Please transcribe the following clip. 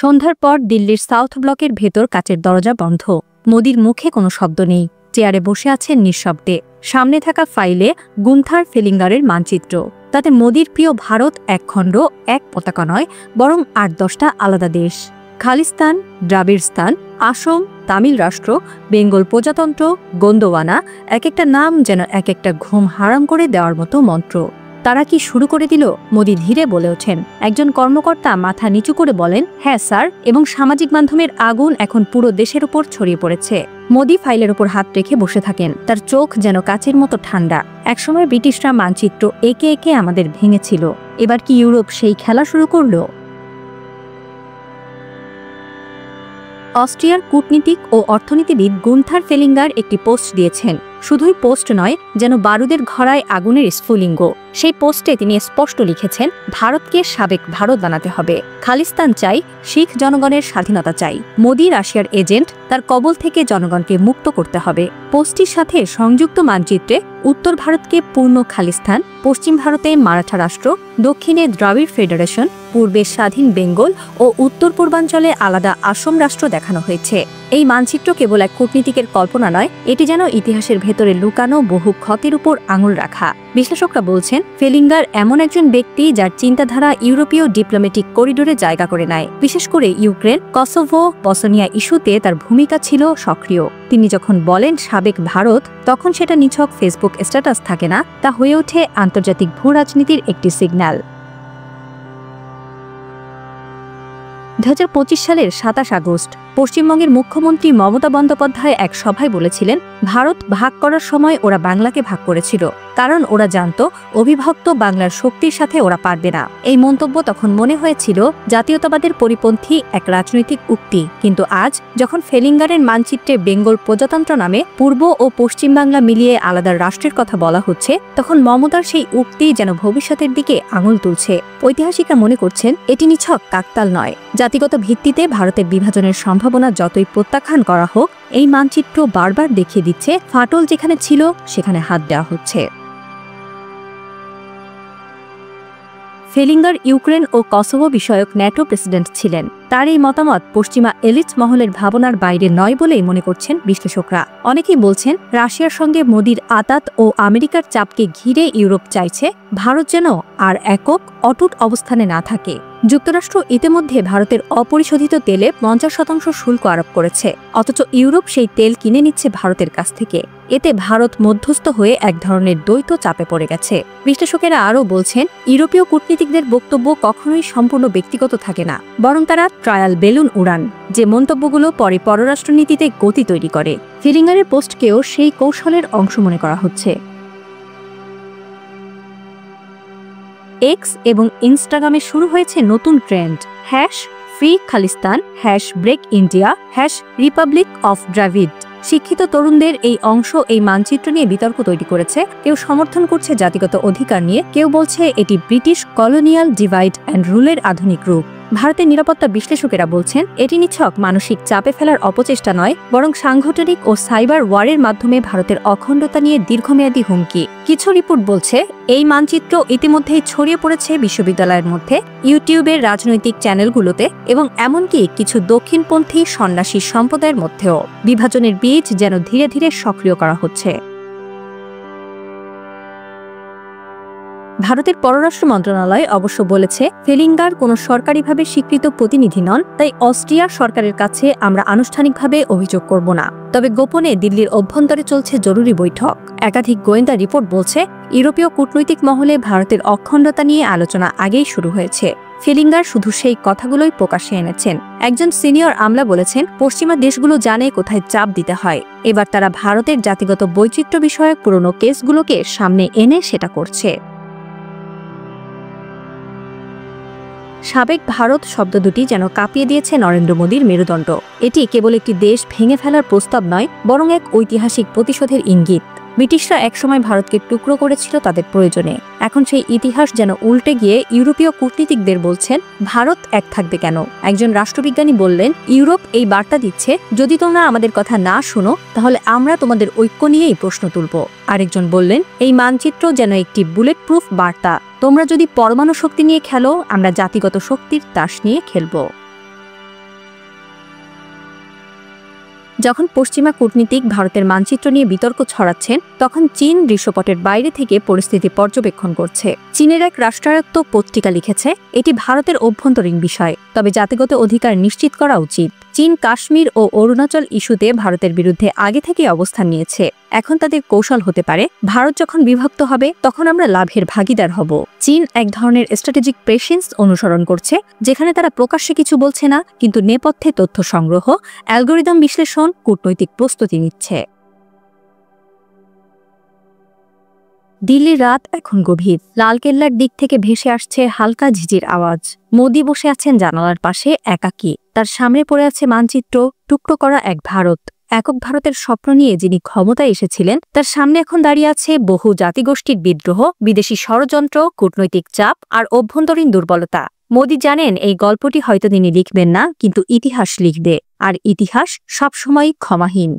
সন্ধ্যার পর দিল্লির সাউথ ব্লকের ভেতর কাচের দরজা বন্ধ। মোদির মুখে কোনো শব্দ নেই। চেয়ারে বসে আছেন নিঃশব্দে। সামনে থাকা ফাইলে গুন্থার ফেলিঙ্গারের মানচিত্র। তাতে মোদির প্রিয় ভারত এক খণ্ড, এক পতাকা নয়, বরং ৮-১০টা আলাদা দেশ। খালিস্তান, দ্রাবিড়স্তান, আসাম, তামিল রাষ্ট্র, বেঙ্গল প্রজাতন্ত্র, গোন্দওয়ানা, এক একটা নাম যেন এক একটা ঘুম হারাম করে দেওয়ার মতো মন্ত্র। তারা কি শুরু করে দিল? মোদি ধীরে বলে ওঠেন। একজন কর্মকর্তা মাথা নিচু করে বলেন, হ্যাঁ স্যার, এবং সামাজিক মাধ্যমের আগুন এখন পুরো দেশের উপর ছড়িয়ে পড়েছে। মোদি ফাইলের উপর হাত রেখে বসে থাকেন। তার চোখ যেন কাচের মতো ঠান্ডা। একসময় ব্রিটিশরা মানচিত্র একে একে আমাদের ভেঙেছিল। এবার কি ইউরোপ সেই খেলা শুরু করল? অস্ট্রিয়ার কূটনীতিক ও অর্থনীতিবিদ গুন্থার ফেলিঙ্গার একটি পোস্ট দিয়েছেন। শুধুই পোস্ট নয়, যেন বারুদের ঘরায় আগুনের স্ফুলিঙ্গ। সেই পোস্টে তিনি স্পষ্ট লিখেছেন, ভারতকে সাবেক ভারত বানাতে হবে। খালিস্তান চাই, শিখ জনগণের স্বাধীনতা চাই। মোদি রাশিয়ার এজেন্ট, তার কবল থেকে জনগণকে মুক্ত করতে হবে। পোস্টটির সাথে সংযুক্ত মানচিত্রে উত্তর ভারতকে পূর্ণ খালিস্তান, পশ্চিম ভারতে মারাঠা রাষ্ট্র, দক্ষিণে দ্রাবিড় ফেডারেশন, পূর্বে স্বাধীন বেঙ্গল ও উত্তর পূর্বাঞ্চলে আলাদা আসাম রাষ্ট্র দেখানো হয়েছে। এই মানচিত্র কেবল এক কূটনীতিকের কল্পনা নয়, এটি যেন ইতিহাসের ভেতরে লুকানো বহু ক্ষতের উপর আঙুল রাখা। বিশ্লেষকরা বলছেন, ফেলিঙ্গার এমন একজন ব্যক্তি যার চিন্তাধারা ইউরোপীয় ডিপ্লোম্যাটিক করিডোরে জায়গা করে নেয়। বিশেষ করে ইউক্রেন, কসোভো, বসনিয়া ইস্যুতে তার ভূমিকা ছিল সক্রিয়। তিনি যখন বলেন সাবেক ভারত, তখন সেটা নিছক ফেসবুক স্ট্যাটাস থাকে না, তা হয়ে ওঠে আন্তর্জাতিক ভূরাজনীতির একটি সিগন্যাল। ২০২৫ সালের ২৭ আগস্ট পশ্চিমবঙ্গের মুখ্যমন্ত্রী মমতা বন্দ্যোপাধ্যায় এক সভায় বলেছিলেন, ভারত ভাগ করার সময় ওরা বাংলাকে ভাগ করেছিল, কারণ ওরা জানত অবিভক্ত বাংলার শক্তির সাথে ওরা পারবে না। এই মন্তব্য তখন মনে হয়েছিল জাতীয়তাবাদের পরিপন্থী এক রাজনৈতিক উক্তি। কিন্তু আজ যখন ফেলিঙ্গারের মানচিত্রে বেঙ্গল প্রজাতন্ত্র নামে পূর্ব ও পশ্চিম বাংলা মিলিয়ে আলাদা রাষ্ট্রের কথা বলা হচ্ছে, তখন মমতার সেই উক্তি যেন ভবিষ্যতের দিকে আঙুল তুলছে। ঐতিহাসিকরা মনে করছেন, এটি নিছক কাকতাল নয়। জাতিগত ভিত্তিতে ভারতের বিভাজনের সম্ভাবনা যতই প্রত্যাখ্যান করা হোক, এই মানচিত্র বারবার দেখিয়ে দিচ্ছে ফাটল যেখানে ছিল সেখানে হাত দেওয়া হচ্ছে। ফেলিঙ্গার ইউক্রেন ও কসোভো বিষয়ক ন্যাটো প্রেসিডেন্ট ছিলেন। তার এই মতামত পশ্চিমা এলিট মহলের ভাবনার বাইরে নয় বলেই মনে করছেন বিশ্লেষকরা। অনেকেই বলছেন, রাশিয়ার সঙ্গে মোদির আতাত ও আমেরিকার চাপকে ঘিরে ইউরোপ চাইছে ভারত যেন আর একক অটুট অবস্থানে না থাকে। যুক্তরাষ্ট্র ইতিমধ্যে ভারতের অপরিশোধিত তেলে ৫০% শুল্ক আরোপ করেছে, অথচ ইউরোপ সেই তেল কিনে নিচ্ছে ভারতের কাছ থেকে। এতে ভারত মধ্যস্থ হয়ে এক ধরনের দ্বৈত চাপে পড়ে গেছে। বিশ্লেষকেরা আরও বলছেন, ইউরোপীয় কূটনীতিকদের বক্তব্য কখনোই সম্পূর্ণ ব্যক্তিগত থাকে না, বরং তারা ট্রায়াল বেলুন উড়ান, যে মন্তব্যগুলো পরে পররাষ্ট্রনীতিতে গতি তৈরি করে। ফেলিঙ্গারের পোস্টকেও সেই কৌশলের অংশ মনে করা হচ্ছে। এক্স এবং ইনস্টাগ্রামে শুরু হয়েছে নতুন trend, #free Khalistan, #break India, #republic of Dravid. শিক্ষিত তরুণদের এই অংশ এই মানচিত্র নিয়ে বিতর্ক তৈরি করেছে। কেউ সমর্থন করছে জাতিগত অধিকার নিয়ে, কেউ বলছে এটি ব্রিটিশ কলোনিয়াল ডিভাইড অ্যান্ড রুলের আধুনিক রূপ। ভারতের নিরাপত্তা বিশ্লেষকেরা বলছেন, এটি নিছক মানসিক চাপে ফেলার অপচেষ্টা নয়, বরং সাংগঠনিক ও সাইবার ওয়ারের মাধ্যমে ভারতের অখণ্ডতা নিয়ে দীর্ঘমেয়াদী হুমকি। কিছু রিপোর্ট বলছে, এই মানচিত্র ইতিমধ্যেই ছড়িয়ে পড়েছে বিশ্ববিদ্যালয়ের মধ্যে, ইউটিউবের রাজনৈতিক চ্যানেলগুলোতে এবং এমনকি কিছু দক্ষিণপন্থী সন্ন্যাসী সম্প্রদায়ের মধ্যেও। বিভাজনের বীজ যেন ধীরে ধীরে সক্রিয় করা হচ্ছে। ভারতের পররাষ্ট্র মন্ত্রণালয় অবশ্য বলেছে, ফেলিঙ্গার কোনো সরকারিভাবে স্বীকৃত প্রতিনিধি নন, তাই অস্ট্রিয়ার সরকারের কাছে আমরা আনুষ্ঠানিকভাবে অভিযোগ করব না। তবে গোপনে দিল্লির অভ্যন্তরে চলছে জরুরি বৈঠক। একাধিক গোয়েন্দা রিপোর্ট বলছে, ইউরোপীয় কূটনৈতিক মহলে ভারতের অখণ্ডতা নিয়ে আলোচনা আগেই শুরু হয়েছে। ফেলিঙ্গার শুধু সেই কথাগুলোই প্রকাশ্যে এনেছেন। একজন সিনিয়র আমলা বলেছেন, পশ্চিমা দেশগুলো জানে কোথায় চাপ দিতে হয়। এবার তারা ভারতের জাতিগত বৈচিত্র্য বিষয়ক পুরনো কেসগুলোকে সামনে এনে সেটা করছে। সাবেক ভারত শব্দ দুটি যেন কাঁপিয়ে দিয়েছে নরেন্দ্র মোদীর মেরুদণ্ড। এটি কেবল একটি দেশ ভেঙে ফেলার প্রস্তাব নয়, বরং এক ঐতিহাসিক প্রতিশোধের ইঙ্গিত। ব্রিটিশরা একসময় ভারতকে টুকরো করেছিল তাদের প্রয়োজনে। এখন সেই ইতিহাস যেন উল্টে গিয়ে ইউরোপীয় কূটনীতিকদের বলছেন, ভারত এক থাকবে কেন? একজন রাষ্ট্রবিজ্ঞানী বললেন, ইউরোপ এই বার্তা দিচ্ছে, যদি তোমরা আমাদের কথা না শোনো, তাহলে আমরা তোমাদের ঐক্য নিয়েই প্রশ্ন তুলব। আরেকজন বললেন, এই মানচিত্র যেন একটি বুলেট প্রুফ বার্তা, তোমরা যদি পরমাণু শক্তি নিয়ে খেলো, আমরা জাতিগত শক্তির তাস নিয়ে খেলব। যখন পশ্চিমা কূটনীতিক ভারতের মানচিত্র নিয়ে বিতর্ক ছড়াচ্ছেন, তখন চীন দৃশ্যপটের বাইরে থেকে পরিস্থিতি পর্যবেক্ষণ করছে। চীনের এক রাষ্ট্রায়ত্ত পত্রিকা লিখেছে, এটি ভারতের অভ্যন্তরীণ বিষয়, তবে জাতিগত অধিকার নিশ্চিত করা উচিত। চীন কাশ্মীর ও অরুণাচল ইস্যুতে ভারতের বিরুদ্ধে আগে থেকে অবস্থান নিয়েছে। এখন তাদের কৌশল হতে পারে, ভারত যখন বিভক্ত হবে তখন আমরা লাভের ভাগিদার হব। চীন এক ধরনের স্ট্র্যাটেজিক পেশেন্স অনুসরণ করছে, যেখানে তারা প্রকাশ্যে কিছু বলছে না, কিন্তু নেপথ্যে তথ্য সংগ্রহ, অ্যালগোরিদম বিশ্লেষণ, কূটনৈতিক প্রস্তুতি নিচ্ছে। দিল্লির রাত এখন গভীর। লালকেল্লার দিক থেকে ভেসে আসছে হালকা ঝিঝির আওয়াজ। মোদি বসে আছেন জানালার পাশে একাকী। তার সামনে পড়ে আছে মানচিত্র, টুকরো করা এক ভারত। একক ভারতের স্বপ্ন নিয়ে যিনি ক্ষমতায় এসেছিলেন, তার সামনে এখন দাঁড়িয়ে আছে বহু জাতিগোষ্ঠীর বিদ্রোহ, বিদেশি ষড়যন্ত্র, কূটনৈতিক চাপ আর অভ্যন্তরীণ দুর্বলতা। মোদি জানেন এই গল্পটি হয়তো তিনি লিখবেন না, কিন্তু ইতিহাস লিখবে, আর ইতিহাস সবসময় ক্ষমাহীন।